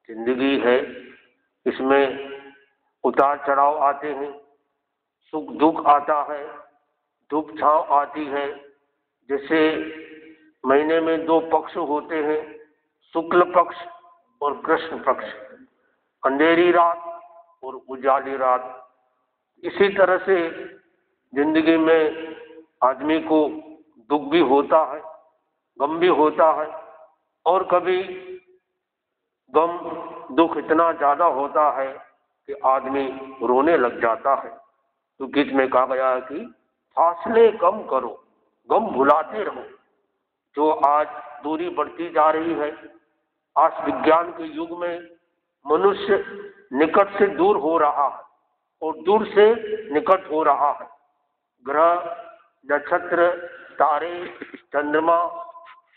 जिंदगी है, इसमें उतार चढ़ाव आते हैं, सुख दुख आता है, धूप छांव आती है। जैसे महीने में दो पक्ष होते हैं, शुक्ल पक्ष और कृष्ण पक्ष, अंधेरी रात और उजाली रात। इसी तरह से जिंदगी में आदमी को दुख भी होता है, गम भी होता है, और कभी गम दुख इतना ज्यादा होता है कि आदमी रोने लग जाता है। तो गीत में कहा गया है कि फासले कम करो, गम भुलाते रहो। जो आज दूरी बढ़ती जा रही है, आज विज्ञान के युग में मनुष्य निकट से दूर हो रहा है और दूर से निकट हो रहा है। ग्रह, नक्षत्र, तारे, चंद्रमा,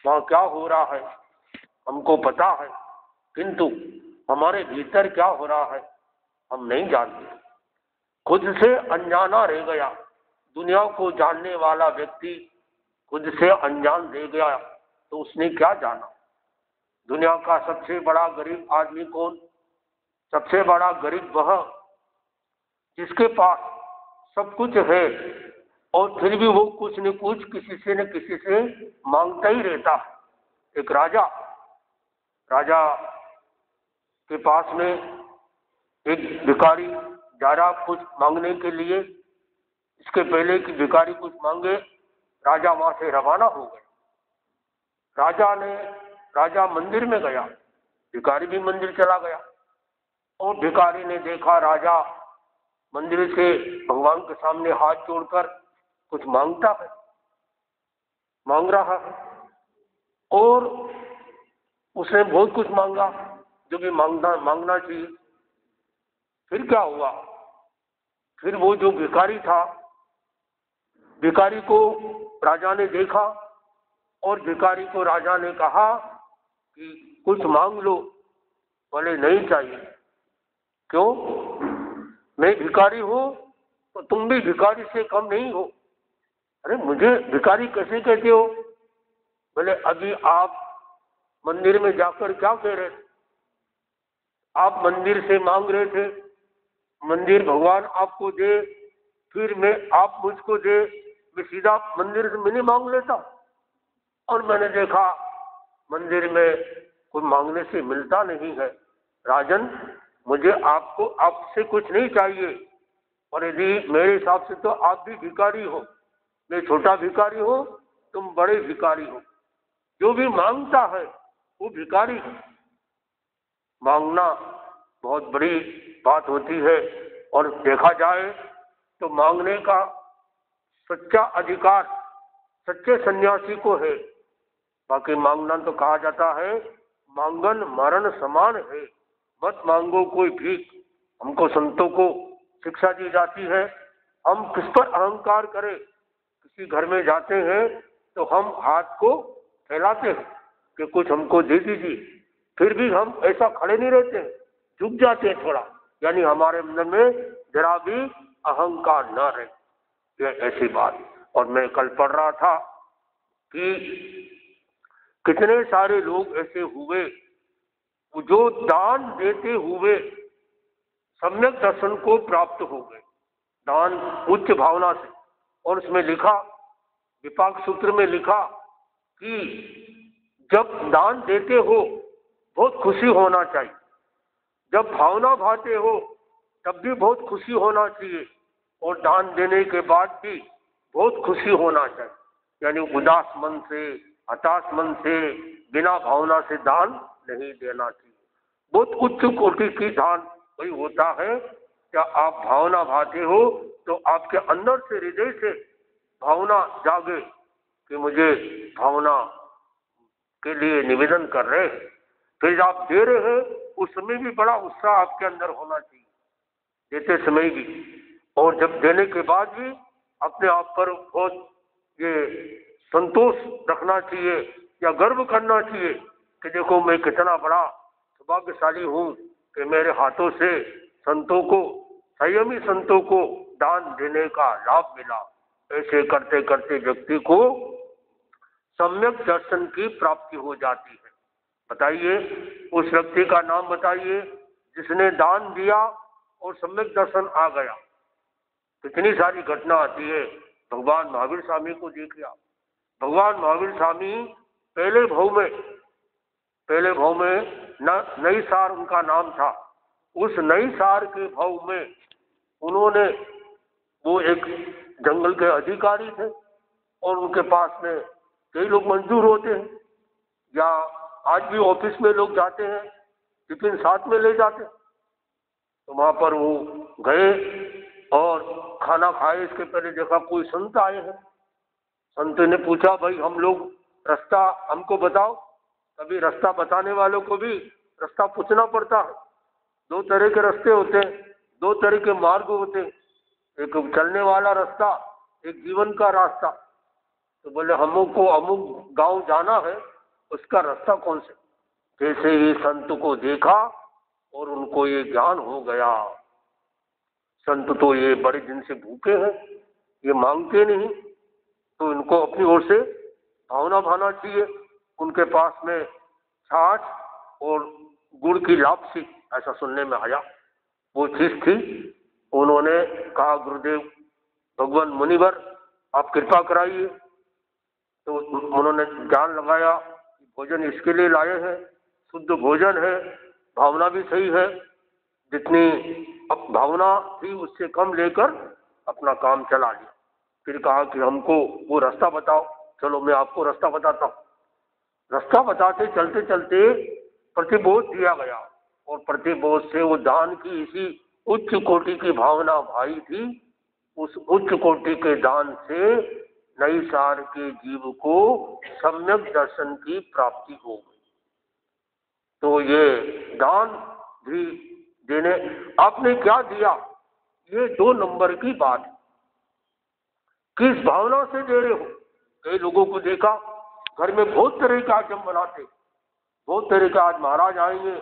वहाँ क्या हो रहा है हमको पता है, किंतु हमारे भीतर क्या हो रहा है हम नहीं जानते। खुद से अनजाना रह गया। दुनिया को जानने वाला व्यक्ति खुद से अनजान रह गया तो उसने क्या जाना। दुनिया का सबसे बड़ा गरीब आदमी कौन? सबसे बड़ा गरीब वह जिसके पास सब कुछ है और फिर भी वो कुछ न कुछ किसी न किसी से मांगता ही रहता है। एक राजा के पास में एक भिखारी जा रहा कुछ मांगने के लिए। इसके पहले कि भिखारी कुछ मांगे, राजा वहां से रवाना हो गए। राजा मंदिर में गया, भिखारी भी मंदिर चला गया, और भिखारी ने देखा राजा मंदिर से भगवान के सामने हाथ जोड़कर कुछ मांग रहा है, और उसने बहुत कुछ मांगा जो भी मांगना चाहिए। फिर क्या हुआ? फिर वो जो भिखारी था, भिखारी को राजा ने देखा और भिखारी को राजा ने कहा कि कुछ मांग लो। बोले नहीं चाहिए। क्यों? मैं भिखारी हूं तो तुम भी भिखारी से कम नहीं हो। अरे मुझे भिखारी कैसे कहते हो? बोले अभी आप मंदिर में जाकर क्या कह रहे थे? आप मंदिर से मांग रहे थे, मंदिर भगवान आपको दे, फिर आप मुझको दे, मैं सीधा मंदिर से मैंने मांग लेता। और मैंने देखा मंदिर में कोई मांगने से मिलता नहीं है। राजन, मुझे आपसे कुछ नहीं चाहिए, और यदि मेरे हिसाब से तो आप भी भिखारी हो। मैं छोटा भिखारी हूं, तुम बड़े भिखारी हो। जो भी मांगता है वो भिखारी है। मांगना बहुत बड़ी बात होती है, और देखा जाए तो मांगने का सच्चा अधिकार सच्चे सन्यासी को है। बाकी मांगना तो कहा जाता है मांगन मरण समान है, मत मांगो कोई भीख। हमको संतों को शिक्षा दी जाती है, हम किस पर अहंकार करें। किसी घर में जाते हैं तो हम हाथ को फैलाते हैं कि कुछ हमको दे दीजिए, फिर भी हम ऐसा खड़े नहीं रहते, झुक जाते हैं थोड़ा, यानी हमारे अंदर में जरा भी अहंकार न रहे। ये ऐसी बात। और मैं कल पढ़ रहा था कि कितने सारे लोग ऐसे हुए जो दान देते हुए सम्यक दर्शन को प्राप्त हो गए, दान उच्च भावना से। और उसमें लिखा, विपाक सूत्र में लिखा कि जब दान देते हो बहुत खुशी होना चाहिए, जब भावना भाते हो तब भी बहुत खुशी होना चाहिए, और दान देने के बाद भी बहुत खुशी होना चाहिए। यानी उदास मन से, हताश मन से, बिना भावना से दान नहीं देना चाहिए। बहुत उच्च कोटि की दान वही होता है क्या आप भावना भाते हो तो आपके अंदर से, हृदय से भावना जागे कि मुझे भावना के लिए निवेदन कर रहे हैं। फिर आप दे रहे हैं, उस समय भी बड़ा उत्साह आपके अंदर होना चाहिए, देते समय भी, और जब देने के बाद भी अपने आप पर बहुत ये संतोष रखना चाहिए या गर्व करना चाहिए कि देखो मैं कितना बड़ा सौभाग्यशाली हूँ कि मेरे हाथों से संतों को, संयमी संतों को दान देने का लाभ मिला। ऐसे करते करते व्यक्ति को सम्यक दर्शन की प्राप्ति हो जाती है। बताइए, उस व्यक्ति का नाम बताइए जिसने दान दिया और सम्यक दर्शन आ गया। कितनी सारी घटना आती है। भगवान महावीर स्वामी को देखिए आप। भगवान महावीर स्वामी पहले भाव में नई सार उनका नाम था। उस नई सार के भाव में उन्होंने, वो एक जंगल के अधिकारी थे और उनके पास में कई लोग मंजूर होते हैं, या आज भी ऑफिस में लोग जाते हैं, टिफिन साथ में ले जाते हैं। तो वहां पर वो गए और खाना खाए इसके पहले देखा कोई संत आए हैं। संत ने पूछा, भाई हम लोग रास्ता हमको बताओ। कभी रास्ता बताने वालों को भी रास्ता पूछना पड़ता है। दो तरह के रास्ते होते हैं, दो तरह के मार्ग होते हैं, एक चलने वाला रास्ता, एक जीवन का रास्ता। तो बोले हमको अमुक गांव जाना है, उसका रास्ता कौन से। जैसे ही संत को देखा और उनको ये ज्ञान हो गया, संत तो ये बड़े दिन से भूखे हैं, ये मांगते नहीं, तो इनको अपनी ओर से भावना भाना चाहिए। उनके पास में छाछ और गुड़ की लापसी, ऐसा सुनने में आया, वो चीज थी। उन्होंने कहा, गुरुदेव भगवान मुनिवर आप कृपा कराइए। तो उन्होंने ध्यान लगाया, भोजन इसके लिए लाए हैं, शुद्ध भोजन है, भावना भी सही है, जितनी भावना थी उससे कम लेकर अपना काम चला लिया। फिर कहा कि हमको वो रास्ता बताओ। चलो मैं आपको रास्ता बताता हूँ। रास्ता बताते चलते चलते प्रतिबोध दिया गया, और प्रतिबोध से वो दान की इसी उच्च कोटि की भावना भाई थी। उस उच्च कोटि के दान से नई सार के जीव को सम्यक दर्शन की प्राप्ति हो गई। तो ये दान भी देने, आपने क्या दिया, ये 2 नंबर की बात है। किस भावना से दे रहे हो। कई लोगों को देखा घर में बहुत तरह के आइटम बनाते, बहुत तरह का, आज महाराज आएंगे,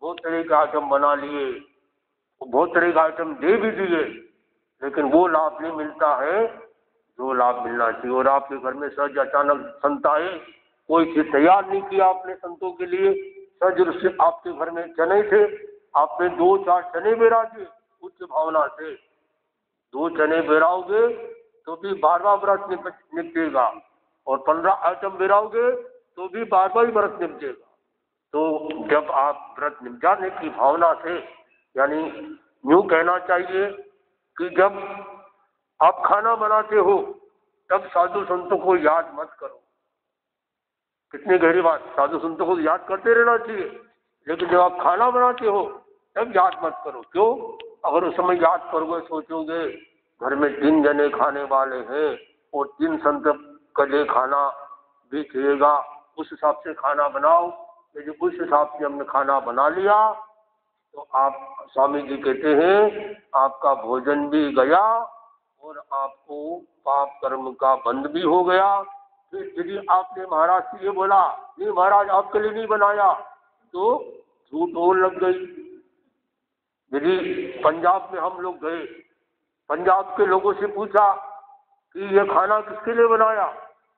बहुत तरह का आइटम बना लिए, बहुत तरह का आइटम दे भी दिए, लेकिन वो लाभ नहीं मिलता है जो लाभ मिलना चाहिए। और आपके घर में सहज अचानक संत आए, कोई चीज तैयार नहीं किया आपने संतों के लिए, सहज रूप से आपके घर में चने थे, आपने 2-4 चने बेरा दिए उच्च भावना से। 2 चने बेराओगे तो भी 12वां व्रत निपटेगा, और 15 आइटम बेराओगे तो भी 12वां ही व्रत निपटेगा। तो जब आप व्रत निपटाने की भावना से, यानी यूं कहना चाहिए कि जब आप खाना बनाते हो तब साधु संतों को याद मत करो। कितनी गहरी बात, साधु संतों को याद करते रहना चाहिए, लेकिन जब आप खाना बनाते हो तब याद मत करो। क्यों? अगर उस समय याद करोगे, सोचोगे घर में 3 जने खाने वाले हैं और 3 संत का लिए खाना भी चाहिएगा, उस हिसाब से खाना बनाओ। यदि उस हिसाब से हमने खाना बना लिया तो आप, स्वामी जी कहते हैं, आपका भोजन भी गया और आपको पाप कर्म का बंध भी हो गया। फिर यदि आपने महाराज से ये बोला, नहीं महाराज आपके लिए नहीं बनाया, तो झूठ और लग गई। यदि पंजाब में हम लोग गए, पंजाब के लोगों से पूछा कि ये खाना किसके लिए बनाया,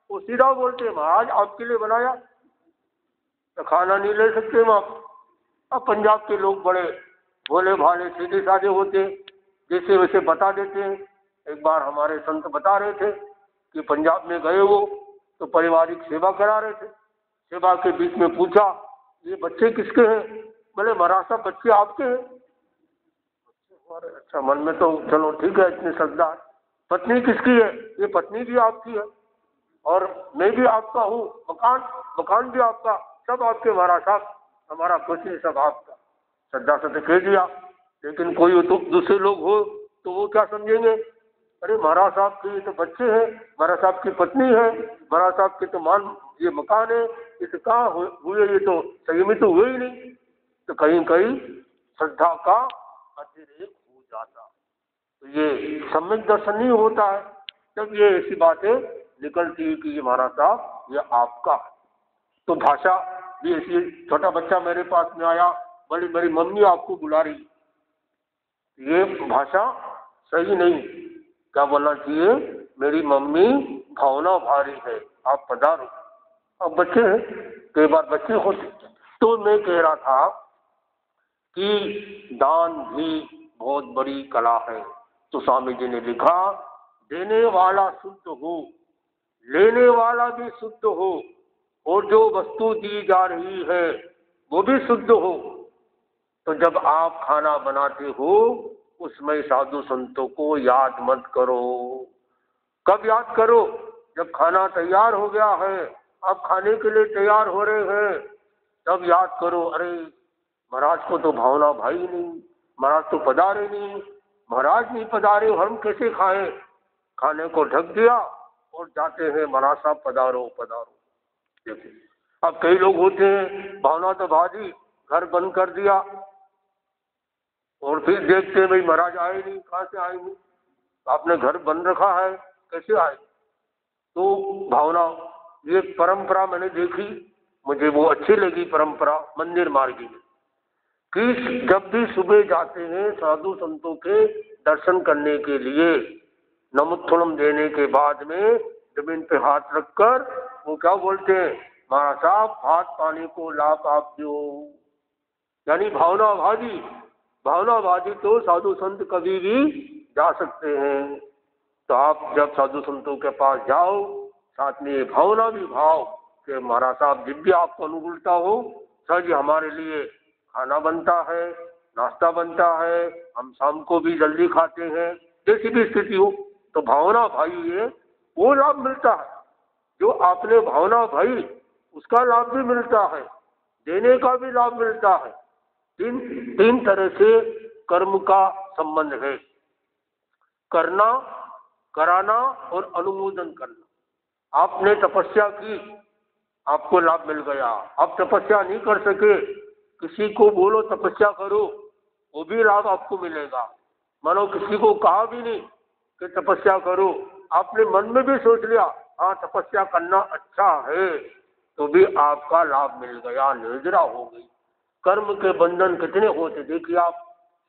वो सीधा बोलते महाराज आपके लिए बनाया। तो खाना नहीं ले सकते हम आप। अब पंजाब के लोग बड़े भोले भाले सीधे साधे होते, जैसे वैसे बता देते हैं। एक बार हमारे संत बता रहे थे कि पंजाब में गए वो तो पारिवारिक सेवा करा रहे थे। सेवा के बीच में पूछा, ये बच्चे किसके हैं? बोले महाराज साहब बच्चे आपके हैं। अच्छा, मन में तो चलो ठीक है, इतनी श्रद्धा है। पत्नी किसकी है? ये पत्नी भी आपकी है और मैं भी आपका हूँ, मकान भी आपका, सब आपके महाराज साहब, हमारा कुछ नहीं, सब आपका। श्रद्धा से तो कह दिया, लेकिन कोई तो दूसरे लोग हो तो वो क्या समझेंगे, अरे महाराज साहब के तो बच्चे हैं, महाराज साहब की पत्नी है, महाराज साहब के तो ये मकान है, ये तो कहाँ हुए, ये तो संयमित तो हुए ही नहीं। तो कहीं कहीं श्रद्धा का अतिरेक हो जाता, तो ये सम्यक दर्शन नहीं होता है। जब ये ऐसी बातें निकलती है कि ये महाराज साहब ये आपका है। तो भाषा भी ऐसी, छोटा बच्चा मेरे पास में आया, बोली मेरी मम्मी आपको बुला रही, ये भाषा सही नहीं। क्या बोलना चाहिए, मेरी मम्मी भावना भारी है, आप पधारो। अब बच्चे हैं, कई बार बच्चे होते, तो मैं कह रहा था कि दान भी बहुत बड़ी कला है। तो स्वामी जी ने लिखा, देने वाला शुद्ध हो, लेने वाला भी शुद्ध हो, और जो वस्तु दी जा रही है वो भी शुद्ध हो। तो जब आप खाना बनाते हो उसमें साधु संतों को याद मत करो। कब याद करो? जब खाना तैयार हो गया है, आप खाने के लिए तैयार हो रहे हैं, तब याद करो, अरे महाराज को तो भावना भाई नहीं, महाराज तो पधारे नहीं, महाराज नहीं पधारे, हम कैसे खाएं? खाने को ढक दिया और जाते हैं, महाराज साहब पधारो पधारो। देखिए, अब कई लोग होते हैं भावना तो भाजी, घर बंद कर दिया और फिर देखते हैं भाई महाराज आए नहीं, कहाँ से आएंगे? आपने घर बंद रखा है, कैसे आए? तो भावना, ये परंपरा मैंने देखी, मुझे वो अच्छी लगी परंपरा मंदिर मार्गी में, कि जब भी सुबह जाते हैं साधु संतों के दर्शन करने के लिए, नमोत्थुलम देने के बाद में जमीन पे हाथ रखकर वो क्या बोलते हैं, महाराज साहब हाथ पानी को लाभ आप दो। यानी भावनाभाजी, भावनाभाजी तो साधु संत कभी भी जा सकते हैं। तो आप जब साधु संतों के पास जाओ, साथ में ये भावना भी भाव कि महाराज साहब जब भी आपको अनुकूलता हो, सर जी हमारे लिए खाना बनता है, नाश्ता बनता है, हम शाम को भी जल्दी खाते हैं, जैसी भी स्थिति हो, तो भावना भाई ये वो लाभ मिलता है जो आपने भावना भाई, उसका लाभ भी मिलता है, देने का भी लाभ मिलता है। तीन तरह से कर्म का संबंध है, करना, कराना और अनुमोदन करना। आपने तपस्या की, आपको लाभ मिल गया। आप तपस्या नहीं कर सके, किसी को बोलो तपस्या करो, वो भी लाभ आपको मिलेगा। मानो किसी को कहा भी नहीं कि तपस्या करो, आपने मन में भी सोच लिया हाँ तपस्या करना अच्छा है, तो भी आपका लाभ मिल गया, निर्जरा हो गई। कर्म के बंधन कितने होते देखिए आप,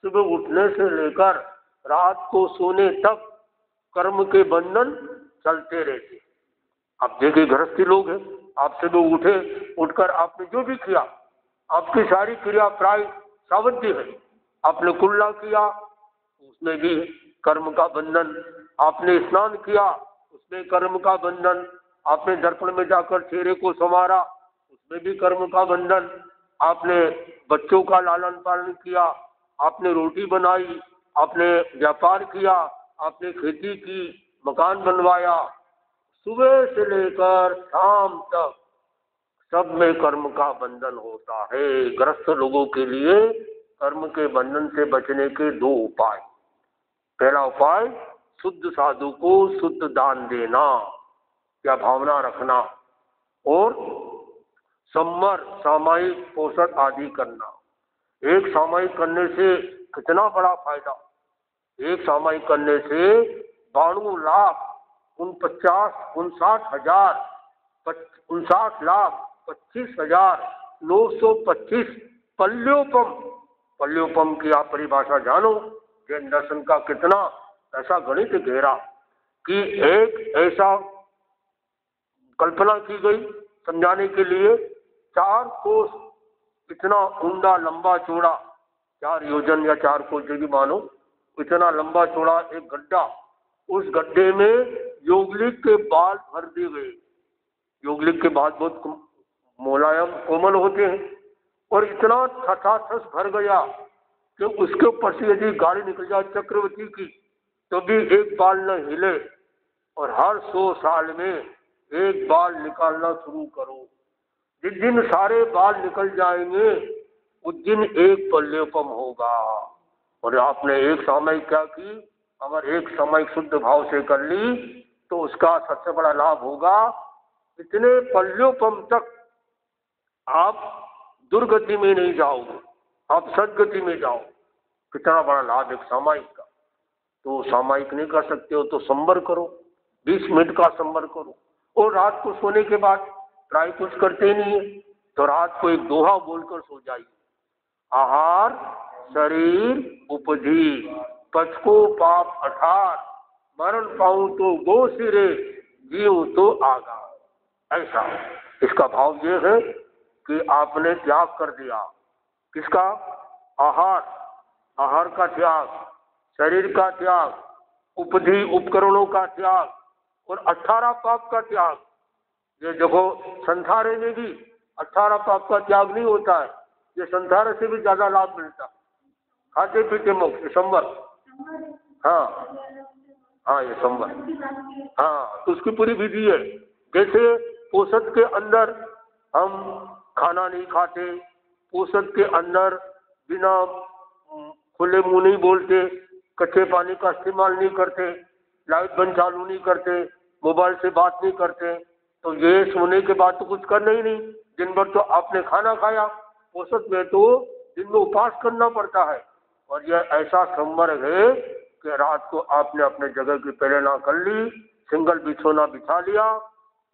सुबह उठने से लेकर रात को सोने तक कर्म के बंधन चलते रहते। आप देखिए गृहस्थी लोग हैं, आप सुबह उठे, उठकर आपने जो भी किया, आपकी सारी क्रिया प्राय सावधि है। आपने कुल्ला किया, उसमें भी कर्म का बंधन, आपने स्नान किया, उसमें कर्म का बंधन, आपने दर्पण में जाकर चेहरे को संवारा, उसमें भी कर्म का बंधन, आपने बच्चों का लालन पालन किया, आपने रोटी बनाई, आपने व्यापार किया, आपने खेती की, मकान बनवाया, सुबह से लेकर शाम तक सब में कर्म का बंधन होता है। ग्रस्त लोगों के लिए कर्म के बंधन से बचने के दो उपाय। पहला उपाय, शुद्ध साधु को शुद्ध दान देना या भावना रखना, और सम्मर सामायिक पोषण आदि करना। एक सामायिक करने से कितना बड़ा फायदा, एक सामायिक करने से 52,59,59,25,925 पल्योपम। पल्योपम की आप परिभाषा जानो, जैन दर्शन का कितना ऐसा गणित गहरा कि एक ऐसा कल्पना की गई समझाने के लिए, 4 कोस इतना ऊंडा लंबा चौड़ा, 4 योजन या 4 कोस जो भी मानो, इतना लंबा चौड़ा एक गड्ढा, उस गड्ढे में योगलिक के बाल भर दिए गए। योगलिक के बाल बहुत मुलायम कोमल होते हैं, और इतना ठसाठस भर गया कि उसके ऊपर से यदि गाड़ी निकल जाए चक्रवर्ती की तो भी एक बाल न हिले, और हर 100 साल में एक बाल निकालना शुरू करो। जिस दिन सारे बाल निकल जाएंगे उस दिन एक पल्योपम होगा। और आपने एक सामयिक क्या की, अगर एक सामयिक शुद्ध भाव से कर ली तो उसका सबसे बड़ा लाभ होगा, इतने पल्योपम तक आप दुर्गति में नहीं जाओगे, आप सदगति में जाओ। कितना बड़ा लाभ एक सामयिक का। तो सामयिक नहीं कर सकते हो तो संबर करो, 20 मिनट का संबर करो। और रात को सोने के बाद प्राय कुछ करते नहीं है तो रात को एक दोहा बोलकर सो जाइए, आहार शरीर उपजी, पचको पाप 18, मरण पाऊं तो गो सिरे, जीव तो आगा। ऐसा इसका भाव ये है कि आपने त्याग कर दिया। किसका? आहार, आहार का त्याग, शरीर का त्याग, उपधि उपकरणों का त्याग और 18 पाप का त्याग। ये देखो संसारे में भी 18 पाप का त्याग नहीं होता है, ये संसार से भी ज्यादा लाभ मिलता। खाते पीते मोक्ष संवर, हाँ हाँ ये संवर, हाँ तो उसकी पूरी विधि है। जैसे पोषद के अंदर हम खाना नहीं खाते, पोषद के अंदर बिना खुले मुंह नहीं बोलते, कच्चे पानी का इस्तेमाल नहीं करते, लाइट बंद चालू नहीं करते, मोबाइल से बात नहीं करते, तो ये सोने के बाद तो कुछ करना ही नहीं। दिन भर तो आपने खाना खाया, पोषद में तो दिन में उपवास करना पड़ता है। और यह ऐसा संवर है कि रात को आपने अपने जगह की प्रेरणा कर ली, सिंगल बिछोना बिछा लिया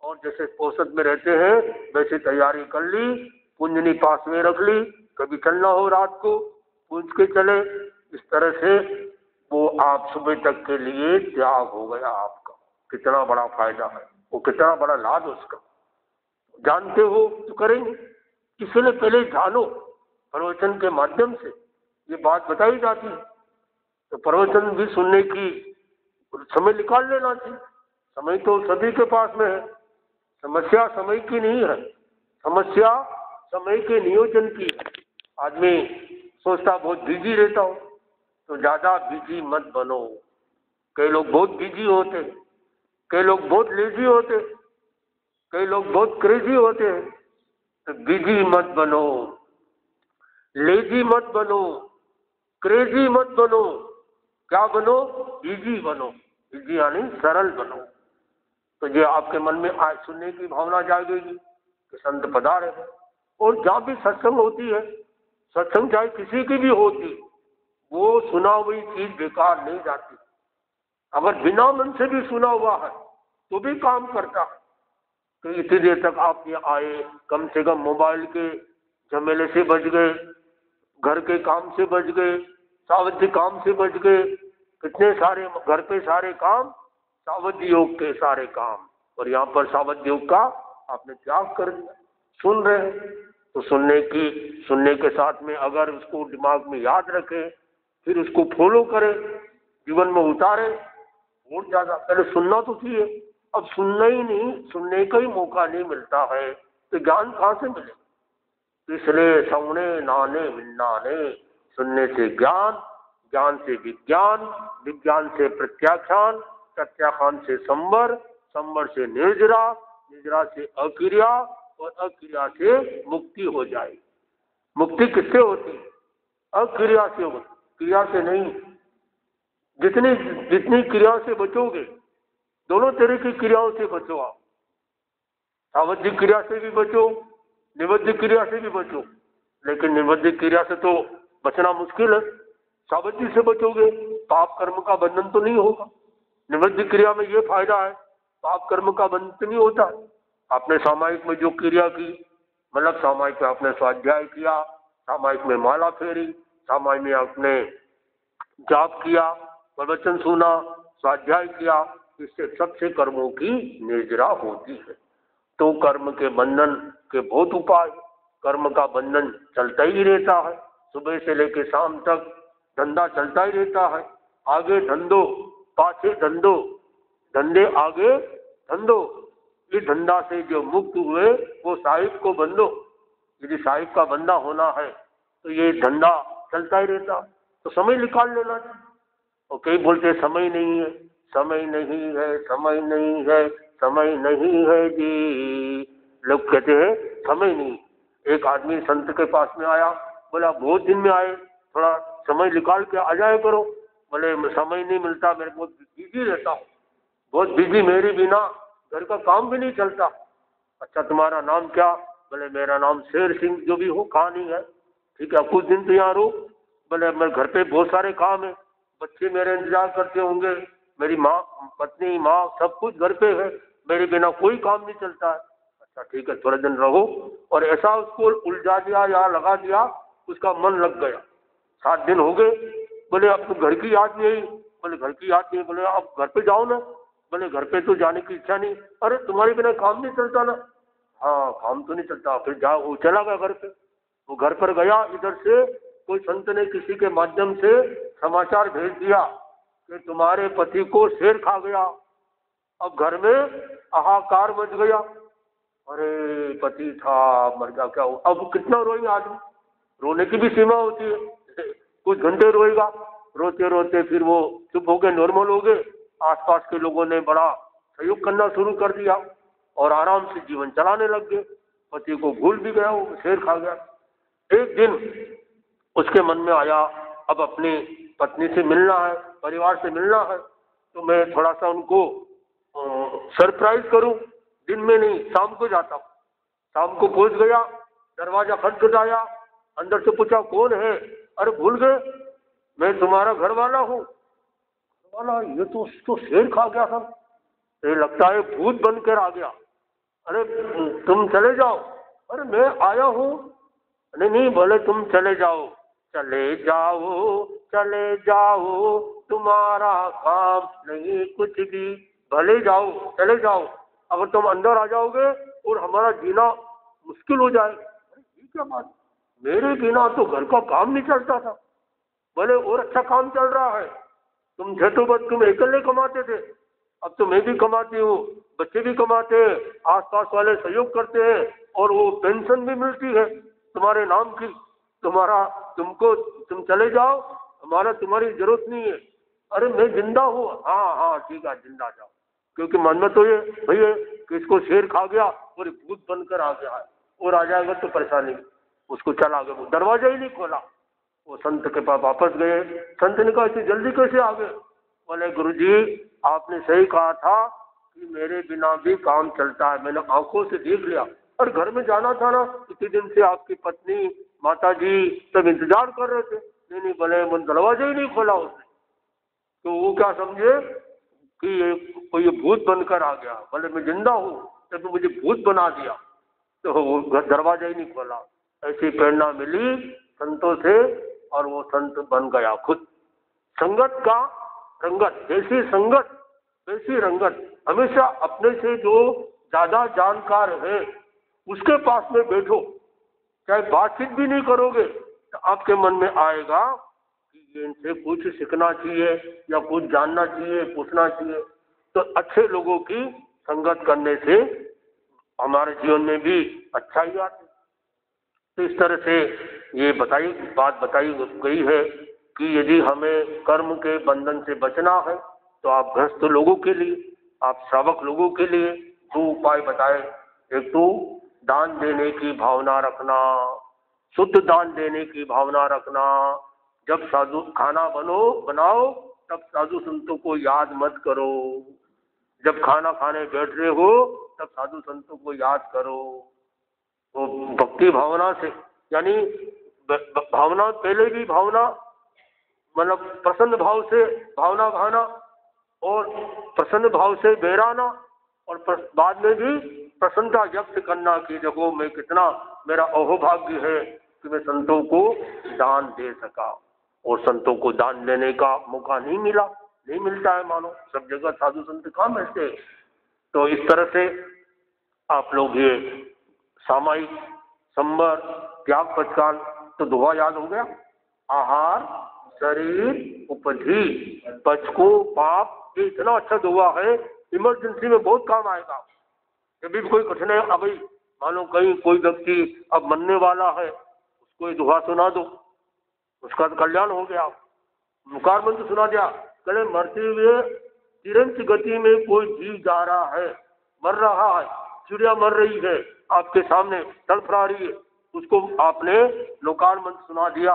और जैसे पोषद में रहते हैं वैसे तैयारी कर ली, कुंजनी पास में रख ली, कभी चलना हो रात को पूछ के चले। इस तरह से वो आप सुबह तक के लिए त्याग हो गया आपका। कितना बड़ा फायदा है, वो कितना बड़ा लाभ उसका जानते हो तो करेंगे। इसलिए पहले जानो, प्रवचन के माध्यम से ये बात बताई जाती है, तो प्रवचन भी सुनने की समय निकाल लेना चाहिए। समय तो सभी के पास में है, समस्या समय की नहीं है, समस्या समय के नियोजन की। आदमी सोचता बहुत बिजी रहता हूँ, तो ज्यादा बिजी मत बनो। कई लोग बहुत बिजी होते, कई लोग बहुत लेजी होते, कई लोग बहुत क्रेजी होते हैं। तो बिजी मत बनो, लेजी मत बनो, क्रेजी मत बनो, क्या बनो? बिजी बनो। बिजी यानी सरल बनो। तो ये आपके मन में आज सुनने की भावना जागेगी कि संत पधारे हैं। और जहाँ भी सत्संग होती है, सत्संग चाहे किसी की भी होती, वो सुना हुई चीज बेकार नहीं जाती। अगर बिना मन से भी सुना हुआ है तो भी काम करता है। तो इतनी देर तक आप ये आए, कम से कम मोबाइल के झमेले से बच गए, घर के काम से बच गए, सावधि काम से बच गए। कितने सारे घर पे सारे काम, सावधि योग के सारे काम, और यहाँ पर सावधि योग का आपने त्याग कर दिया। सुन रहे हैं तो सुनने के साथ में अगर उसको दिमाग में याद रखें, फिर उसको फॉलो करें, जीवन में उतारे। और ज्यादा पहले सुनना तो चाहिए, अब सुनना ही नहीं, सुनने का ही मौका नहीं मिलता है तो ज्ञान कहाँ से मिले? इसलिए सौने नाने मिन्नाने, सुनने से ज्ञान, ज्ञान से विज्ञान, विज्ञान से प्रत्याख्यान, प्रत्याख्यान से संवर, संवर से निर्जरा, निर्जरा से अक्रिया और अक्रिया से मुक्ति हो जाए। मुक्ति किससे होती? अक्रिया से होती, क्रिया से नहीं। जितनी जितनी क्रिया से बचोगे, दोनों तरह की क्रियाओं से बचो आप। सावधिक क्रिया से भी बचो, निबद्ध क्रिया से भी बचो। लेकिन निबद्ध क्रिया से तो बचना मुश्किल है। सावधि से बचोगे, पाप कर्म का बंधन तो नहीं होगा। निबद्ध क्रिया में ये फायदा है, पाप कर्म का बंधन नहीं होता। आपने सामायिक में जो क्रिया की, मतलब सामायिक में आपने स्वाध्याय किया, सामायिक में माला फेरी, सामायिक में आपने जाप किया, प्रवचन सुना, स्वाध्याय किया, इससे सबसे कर्मों की निर्जरा होती है। तो कर्म के बंधन के बहुत उपाय, कर्म का बंधन चलता ही रहता है। सुबह से लेकर शाम तक धंधा चलता ही रहता है। आगे धंधो, पाछे धंधो, धंधे आगे धंधो। इस धंधा से जो मुक्त हुए वो साहिब को बंधो। यदि साहिब का बंदा होना है तो ये धंधा चलता ही रहता। तो समय निकाल लेना चाहिए। और कई बोलते समय नहीं है, समय नहीं है, समय नहीं है, समय नहीं है जी। लोग कहते हैं समय नहीं। एक आदमी संत के पास में आया, बोला बहुत दिन में आए, थोड़ा समय निकाल के आ जाए करो। बोले समय नहीं मिलता, मेरे बहुत बिजी रहता हूँ, बहुत बिजी, मेरे बिना घर का काम भी नहीं चलता। अच्छा तुम्हारा नाम क्या? बोले मेरा नाम शेर सिंह, जो भी हो कहानी है। ठीक है, कुछ दिन तो यहाँ रहो। बोले मेरे घर पे बहुत सारे काम है, बच्चे मेरे इंतजार करते होंगे, मेरी माँ, पत्नी, माँ सब कुछ घर पे है, मेरे बिना कोई काम नहीं चलता है। अच्छा ठीक है, थोड़े दिन रहो। और ऐसा उसको उलझा दिया या लगा दिया, उसका मन लग गया। 7 दिन हो गए। बोले अब तो घर की याद नहीं आई। बोले घर की याद नहीं? बोले आप घर पे जाओ ना। बोले घर पे तो जाने की इच्छा नहीं। अरे तुम्हारे बिना काम नहीं चलता ना। हाँ काम तो नहीं चलता। फिर जा वो चला गया घर पे। वो घर पर गया, इधर से कोई संत ने किसी के माध्यम से समाचार भेज दिया कि तुम्हारे पति को शेर खा गया। अब घर में हाहाकार मच गया। अरे पति था मर गया, क्या हो। अब कितना रोएगा आदमी, रोने की भी सीमा होती है। कुछ घंटे रोएगा, रोते रोते फिर वो चुप हो गए, नॉर्मल हो गए। आसपास के लोगों ने बड़ा सहयोग करना शुरू कर दिया और आराम से जीवन चलाने लग गए। पति को भूल भी गया, वो शेर खा गया। एक दिन उसके मन में आया अब अपनी पत्नी से मिलना है, परिवार से मिलना है, तो मैं थोड़ा सा उनको सरप्राइज करूं। दिन में नहीं, शाम को जाता हूं। शाम को पहुंच गया, दरवाजा खटखटाया, अंदर से पूछा कौन है। अरे भूल गए, मैं तुम्हारा घर वाला हूँ। वाला ये तो शेर खा गया था, ये लगता है भूत बनकर आ गया। अरे तुम चले जाओ। अरे मैं आया हूँ। नहीं नहीं, बोले तुम चले जाओ। चले जाओ चले जाओ, तुम्हारा काम नहीं कुछ भी, भले जाओ चले जाओ। अगर तुम अंदर आ जाओगे और हमारा जीना मुश्किल हो जाए। ये क्या बात, मेरे बिना तो घर का काम नहीं चलता था। बोले और अच्छा काम चल रहा है। तुम थे तो बस तुम अकेले कमाते थे, अब तो मैं भी कमाती हूँ, बच्चे भी कमाते हैं, आसपास वाले सहयोग करते हैं और वो पेंशन भी मिलती है तुम्हारे नाम की। तुम चले जाओ, हमारा तुम्हारी जरूरत नहीं है। अरे मैं जिंदा हूँ। हाँ हाँ ठीक है, जिंदा जाओ। क्योंकि मन में तो ये भैया कि इसको शेर खा गया और भूत बनकर आ गया है, और आ जाएगा तो परेशानी। उसको चला गया, वो दरवाजा ही नहीं खोला। वो संत के पास वापस गए। संत ने कहा इतनी जल्दी कैसे आ गए। बोले गुरुजी आपने सही कहा था कि मेरे बिना भी काम चलता है, मैंने आंखों से देख लिया। और घर में जाना था ना, इतने दिन से आपकी पत्नी माता जी सब इंतजार कर रहे थे। नहीं नहीं, बोले वो दरवाजा ही नहीं खोला उसने। तो वो क्या समझे कि ये भूत बनकर आ गया। बोले मैं जिंदा हूँ, तब मुझे भूत बना दिया। तो वो दरवाजा ही नहीं खोला। ऐसी प्रेरणा मिली संतों से और वो संत बन गया खुद। संगत का रंगत, जैसी संगत वैसी रंगत। हमेशा अपने से जो ज्यादा जानकार है उसके पास में बैठो, चाहे बातचीत भी नहीं करोगे तो आपके मन में आएगा कि इनसे कुछ सीखना चाहिए या कुछ जानना चाहिए, पूछना चाहिए। तो अच्छे लोगों की संगत करने से हमारे जीवन में भी अच्छा ही आता है। तो इस तरह से ये बात बताई गई है कि यदि हमें कर्म के बंधन से बचना है तो आप गृहस्थ लोगों के लिए, आप श्रावक लोगों के लिए दो उपाय बताए। एक तो दान देने की भावना रखना, शुद्ध दान देने की भावना रखना। जब साधु खाना बनाओ तब साधु संतों को याद मत करो। जब खाना खाने बैठ रहे हो तब साधु संतों को याद करो। तो भक्ति भावना से, यानी भावना पहले भी भावना मतलब प्रसन्न भाव से भावना भाना, और प्रसन्न भाव से बहराना, और बाद में भी प्रसन्नता व्यक्त करना कि देखो मैं कितना, मेरा अहोभाग्य है कि मैं संतों को दान दे सका। और संतों को दान देने का मौका नहीं मिलता है। मानो सब जगह साधु संत कहाँ मिलते। तो इस तरह से आप लोग ये सामायिक संबर त्याग पचकान तो दुआ याद हो गया। आहार शरीर उपधि पचको पाप, ये इतना अच्छा दुआ है, इमरजेंसी में बहुत काम आएगा। कभी भी कोई कठिनाई आ गई, मानो कहीं कोई व्यक्ति अब मरने वाला है, उसको ये दुआ सुना दो, उसका तो कल्याण हो गया। मुकार मंत्र सुना दिया, कले मरते हुए तिरंत गति में कोई जीव जा रहा है, मर रहा है, चिड़िया मर रही है, आपके सामने तड़फड़ा रही है, उसको आपने लोकार मंत्र सुना दिया,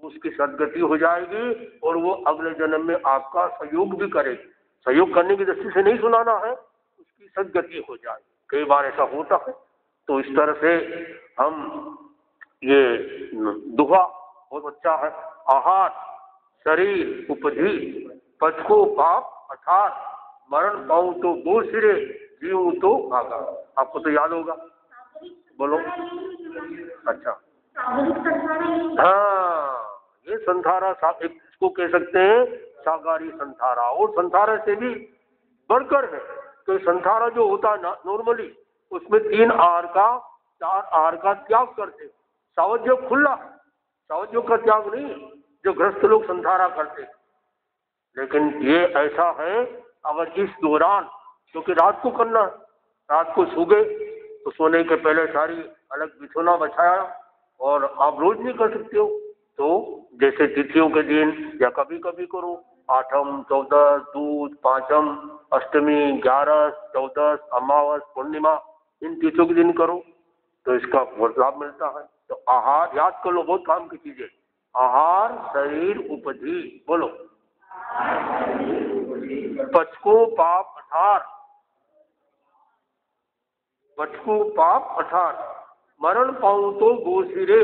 उसकी सदगति हो जाएगी और वो अगले जन्म में आपका सहयोग भी करेगी। सहयोग करने की दृष्टि से नहीं सुनाना है, उसकी सदगति हो जाए। कई बार ऐसा होता है। तो इस तरह से हम ये दुआ बहुत अच्छा है। आहार शरीर उपधि पचको पाप अर्थात मरण पाऊं तो दो सिरे, जीव तो भागा। आपको तो याद होगा, बोलो। अच्छा हाँ, ये संथारा इसको कह सकते हैं सागारी संथारा। और संथारा से भी बढ़कर है। तो संथारा जो होता है ना नॉर्मली, उसमें 3 आहार का 4 आहार का त्याग करते। सावजयोग खुला, सावजयोग का त्याग नहीं जो गृहस्थ लोग संसारा करते। लेकिन ये ऐसा है अगर इस दौरान, क्योंकि रात को करना, रात को सो गए तो सोने के पहले सारी अलग बिछोना बछाया, और आप रोज नहीं कर सकते हो तो जैसे तिथियों के दिन या कभी कभी करो, आठम, चौदस, दूज, पांचम, अष्टमी, 11, 14, अमावस, पूर्णिमा, इन तिथियों के दिन करो तो इसका बहुत लाभ मिलता है। तो आहार याद कर लो, बहुत काम की चीजें। आहार शरीर उपधि, बोलो। पचको पाप अठार, पचको पाप अठार, मरण पाऊं तो गोसिरे।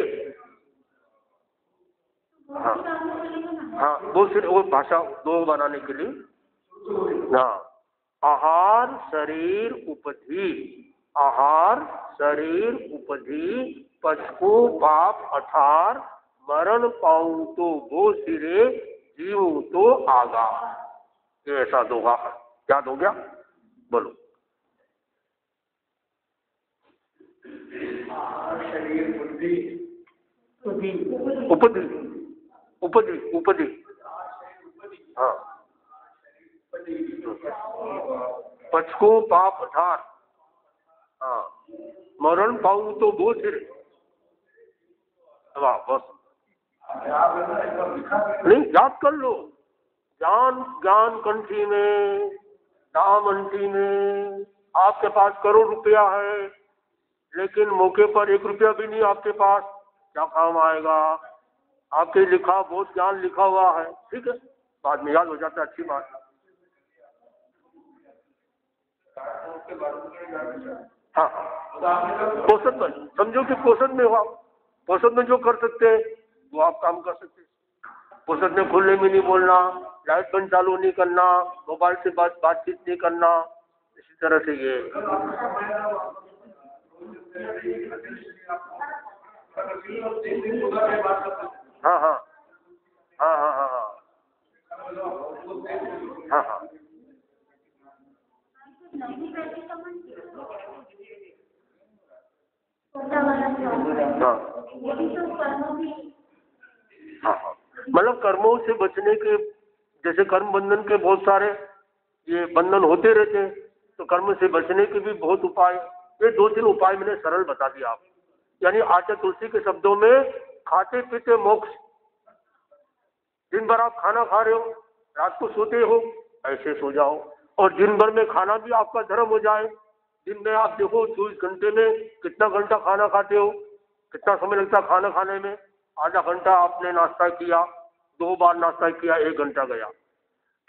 हाँ हाँ, गोसिरे वो भाषा दो बनाने के लिए। हाँ, आहार शरीर उपधि, आहार शरीर उपधि, पचको पाप अठार, मरण पाऊं तो गोसिरे, जीव तो आगा। ये ऐसा दोहा याद हो गया, बोलो। शरीर बुद्धि उपधि, उपधि उपधि, हाँ, पचको पाप अठार, हाँ, मरण पाऊं तो दो सिर। वाह, बस नहीं, याद कर लो। ज्ञान ज्ञान कंठी में, नाम अंठी में। आपके पास करोड़ रुपया है लेकिन मौके पर 1 रुपया भी नहीं आपके पास, क्या काम आएगा? आपके लिखा बहुत ज्ञान लिखा हुआ है, ठीक है, बाद में याद हो जाता है, अच्छी बात। हाँ, पोषण में समझो कि पोषण में हो आप, पोषण में जो कर सकते हैं वो आप काम कर सकते हैं। पोषण में खुले में नहीं बोलना, लाइट बंद चालू नहीं करना, मोबाइल से बातचीत नहीं करना, इसी तरह से ये। हाँ हाँ हाँ हाँ हाँ हाँ हाँ हाँ, मतलब कर्मों से बचने के, जैसे कर्म बंधन के बहुत सारे ये बंधन होते रहते हैं, तो कर्म से बचने के भी बहुत उपाय, ये 2-3 उपाय मैंने सरल बता दिया आप। यानी आचार्य तुलसी के शब्दों में खाते पीते मोक्ष। दिन भर आप खाना खा रहे हो, रात को सोते हो, ऐसे सो जाओ, और दिन भर में खाना भी आपका धर्म हो जाए। दिन में आप देखो 24 घंटे में कितना घंटा खाना खाते हो, कितना समय लगता है खाना खाने में? आधा घंटा आपने नाश्ता किया, 2 बार नाश्ता किया, 1 घंटा गया।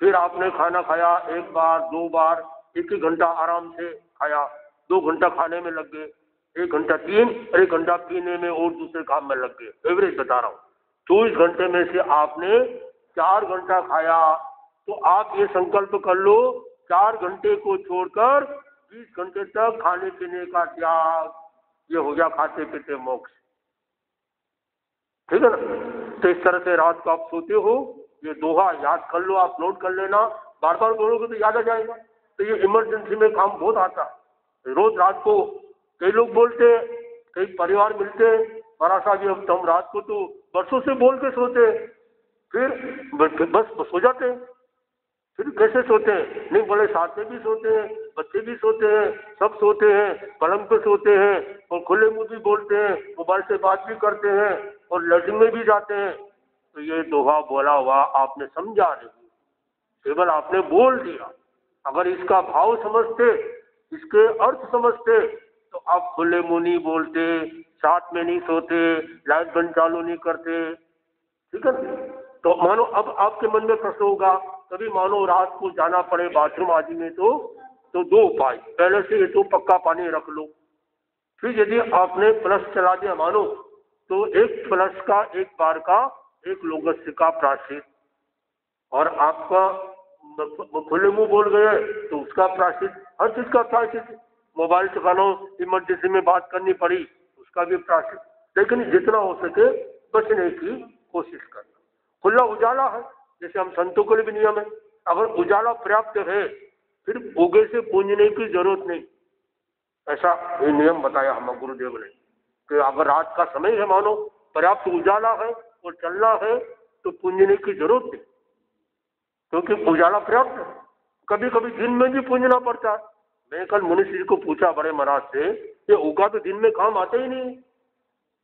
फिर आपने खाना खाया 1 बार 2 बार, 1 घंटा आराम से खाया, 2 घंटा खाने में लग गए, 1 घंटा 3 और 1 घंटा पीने में और दूसरे काम में लग गए। एवरेज बता रहा हूँ, 24 घंटे में से आपने 4 घंटा खाया, तो आप ये संकल्प कर लो 4 घंटे को छोड़कर 20 घंटे तक खाने पीने का त्याग, ये हो गया खाते पीते मोक्ष। ठीक है ना? तो इस तरह से रात को आप सोते हो, ये दोहा याद कर लो, आप नोट कर लेना, बार बार बोलोगे तो याद आ जाएगा। तो ये इमरजेंसी में काम बहुत आता है। रोज रात को कई लोग बोलते, कई परिवार मिलते, महाराज साहब जी अब हम रात को तो बरसों से बोल के सोते, फिर बस सो जाते। फिर कैसे सोते हैं? नहीं बोले, साथ में भी सोते हैं, बच्चे भी सोते हैं, सब सोते हैं, पलंग पे सोते हैं, और खुले मुंह भी बोलते हैं, मोबाइल से बात भी करते हैं, और लैट्रिन में भी जाते हैं। तो ये दोहा बोला हुआ आपने समझा नहीं, केवल आपने बोल दिया। अगर इसका भाव समझते, इसके अर्थ समझते, तो आप खुले मुंह नहीं बोलते, साथ में नहीं सोते, लाइट बंद चालू नहीं करते। ठीक है? तो मानो अब आपके मन में प्रश्न होगा, कभी मानो रात को जाना पड़े बाथरूम आदि में, तो 2 उपाय। पहले से ये तो पक्का पानी रख लो। फिर यदि आपने प्लस चला दिया मानो, तो 1 प्लस का 1 बार का 1 लोगस्य का प्रायश्चित, और आपका खुले मुंह बोल गए तो उसका प्रायश्चित, हर चीज का प्रायश्चित। मोबाइल चलाना, इमरजेंसी में बात करनी पड़ी, उसका भी प्रायश्चित। लेकिन जितना हो सके बचने की कोशिश करना। खुला उजाला है, जैसे हम संतों के लिए भी नियम है, अगर उजाला पर्याप्त है फिर भोगे से पूंजने की जरूरत नहीं। ऐसा ये नियम बताया हमें गुरुदेव ने कि अगर रात का समय है, मानो पर्याप्त उजाला है और चलना है तो पूंजने की जरूरत नहीं, क्योंकि उजाला पर्याप्त है। कभी कभी दिन में भी पूंजना पड़ता है। मैं कल मुनीश्री को पूछा बड़े महाराज से, ये उगा तो दिन में काम आते ही नहीं,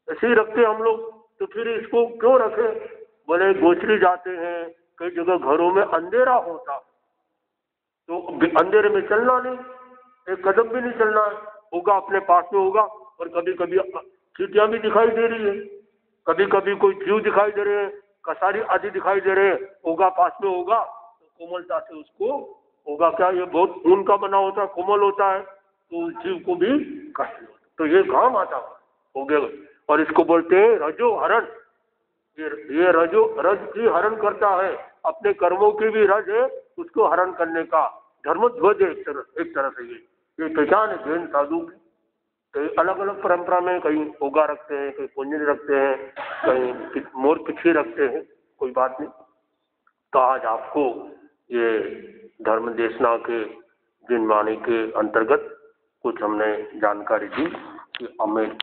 ऐसे ही रखते हम लोग, तो फिर इसको क्यों रखे? बोले गोचरी जाते हैं, कई जगह घरों में अंधेरा होता तो अंधेरे में चलना नहीं, एक कदम भी नहीं चलना है, होगा अपने पास में होगा। और कभी कभी चींटियां भी दिखाई दे रही है, कभी कभी कोई जीव दिखाई दे रहे हैं, कसारी आदि दिखाई दे रहे हैं, होगा पास में होगा तो कोमलता से उसको होगा क्या, ये बहुत ऊन का बना होता है, कोमल होता है, तो उस जीव को भी कष्ट, तो ये काम आता हो गया। और इसको बोलते हैं रजो हरण। ये रजो रज की हरण करता है, अपने कर्मों की भी रज है, उसको हरण करने का धर्म ध्वज है एक तरह से। ये पहचान है जैन साधु की। कई अलग अलग परंपरा में, कहीं होगा रखते हैं, कहीं पुंजन रखते हैं, कहीं मोर पिछी रखते हैं, कोई बात नहीं। तो आज आपको ये धर्म देशना के दिन वाणी के अंतर्गत कुछ हमने जानकारी दी कि हमें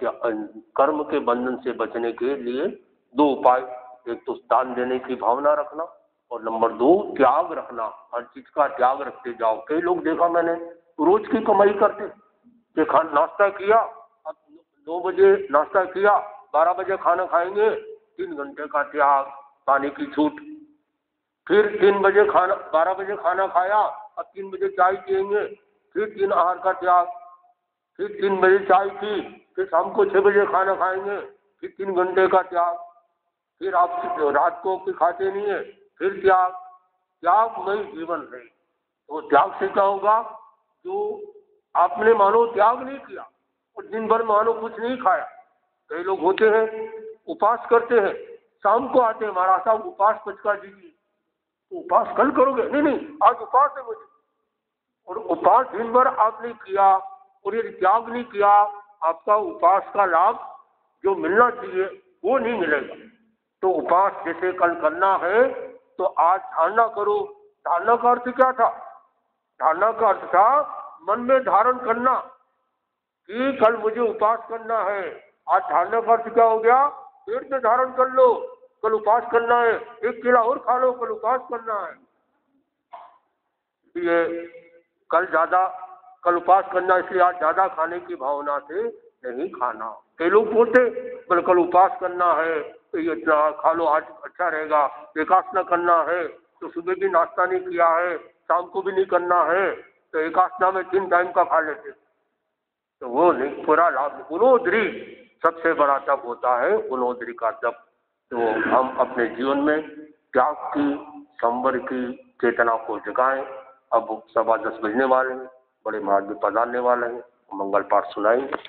कर्म के बंधन से बचने के लिए दो उपाय, एक तो दान देने की भावना रखना और नंबर 2 त्याग रखना, हर चीज का त्याग रखते जाओ। कई लोग देखा मैंने रोज की कमाई करते, नाश्ता किया, अब 9 बजे नाश्ता किया, 12 बजे खाना खाएंगे, 3 घंटे का त्याग, पानी की छूट। फिर 3 बजे खाना, 12 बजे खाना खाया, अब 3 बजे चाय पियेंगे, फिर 3 आहार का त्याग, फिर 3 बजे चाय पी, फिर शाम को 6 बजे खाना खाएंगे, फिर 3 घंटे का त्याग, फिर आप रात को भी खाते नहीं है, फिर त्याग। त्यागमय जीवन है। तो त्याग से क्या होगा? जो आपने मानो त्याग नहीं किया और दिन भर मानो कुछ नहीं खाया। कई लोग होते हैं उपास करते हैं, शाम को आते हैं, महाराज साहब उपास पचका दीजिए। तो उपास कल करोगे? नहीं नहीं, आज उपास है मुझे। और उपास दिन भर आपने किया और यदि त्याग नहीं किया, आपका उपास का लाभ जो मिलना चाहिए वो नहीं मिलेगा। तो उपास जैसे कल करना है तो आज धारणा करो। धारणा का अर्थ क्या था? धारणा का अर्थ था मन में धारण करना कि कल मुझे उपास करना है। आज धारणा का अर्थ क्या हो गया? पेट में धारण कर लो, कल उपास करना है, एक केला और खा लो, कल उपास करना है। ये कल उपास करना, इसलिए आज ज्यादा खाने की भावना से नहीं खाना। कई लोग बोलते बोले कल उपास करना है तो ये इतना खा लो, आज अच्छा रहेगा। एकादशा करना है तो सुबह भी नाश्ता नहीं किया है, शाम को भी नहीं करना है, तो एकादशा में 3 टाइम का खा लेते, तो वो नहीं पूरा लाभ। गुणोदरी सबसे बड़ा तप होता है, गुणोदरी का तप। तो हम अपने जीवन में त्याग की, संवर की चेतना को जगाएं। अब 10:15 बजने वाले हैं, बड़े महाराज भी पधारने वाले हैं, मंगल पाठ सुनाएंगे।